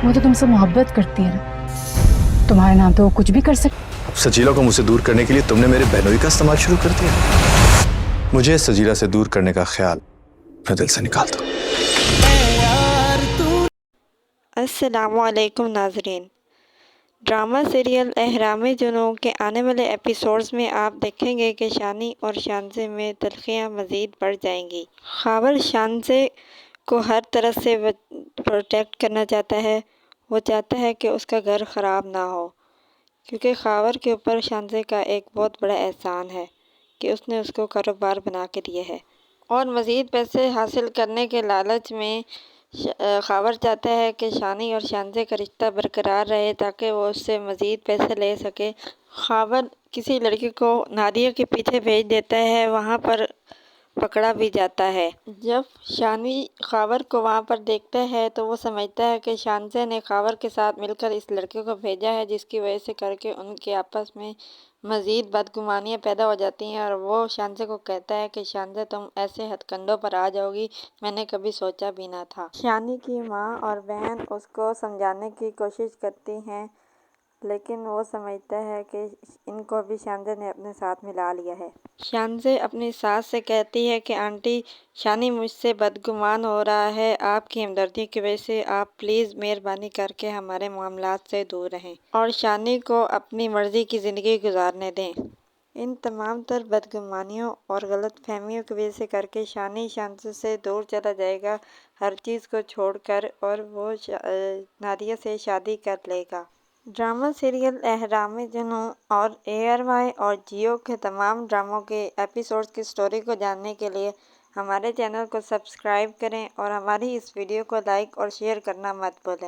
वो तो तुमसे मोहब्बत करती है ना, तुम्हारे नाम पे वो कुछ भी कर सकती। सजीला को मुझसे दूर करने के लिए तुमने मेरे बहनोई का इस्तेमाल शुरू कर दिया। मुझे सजीला से दूर करने का ख्याल अपने दिल से निकाल दो। अस्सलामुअलैकुम नाज़रीन। ड्रामा सीरियल एहराम जुनून के आने वाले एपिसोड्स में आप देखेंगे कि शानी और शानज़े में तल्खियाँ मज़ीद बढ़ जाएंगी। ख़ावर शानज़े को हर तरह से प्रोटेक्ट करना चाहता है। वो चाहता है कि उसका घर ख़राब ना हो, क्योंकि ख़ावर के ऊपर शानज़े का एक बहुत बड़ा एहसान है कि उसने उसको कारोबार बना के दिया है, और मज़ीद पैसे हासिल करने के लालच में ख़ावर चाहता है कि शानी और शानज़े का रिश्ता बरकरार रहे ताकि वो उससे मज़ीद पैसे ले सके। ख़ावर किसी लड़की को नादिया के पीछे भेज देता है, वहाँ पर पकड़ा भी जाता है। जब शानी ख़ावर को वहाँ पर देखता है तो वो समझता है कि शानज़े ने ख़ावर के साथ मिलकर इस लड़के को भेजा है, जिसकी वजह से करके उनके आपस में मज़ीद बदगुमानियाँ पैदा हो जाती हैं। और वो शानज़े को कहता है कि शानज़े, तुम ऐसे हथकंडों पर आ जाओगी, मैंने कभी सोचा भी ना था। शानी की माँ और बहन उसको समझाने की कोशिश करती हैं, लेकिन वो समझता है कि इनको भी शानज़े ने अपने साथ मिला लिया है। शानज़े अपनी सास से कहती है कि आंटी, शानी मुझसे बदगुमान हो रहा है, आपकी हमदर्दी की वजह से आप प्लीज़ मेहरबानी करके हमारे मामलात से दूर रहें और शानी को अपनी मर्ज़ी की ज़िंदगी गुजारने दें। इन तमाम तर बदगुमानियों और गलत फहमियों की वजह से करके शानी शानज़े से दूर चला जाएगा, हर चीज़ को छोड़कर, और वो नादिया से शादी कर लेगा। ड्रामा सीरियल एहराम जुनून और ARY और जियो के तमाम ड्रामों के एपिसोड्स की स्टोरी को जानने के लिए हमारे चैनल को सब्सक्राइब करें और हमारी इस वीडियो को लाइक और शेयर करना मत भूलें।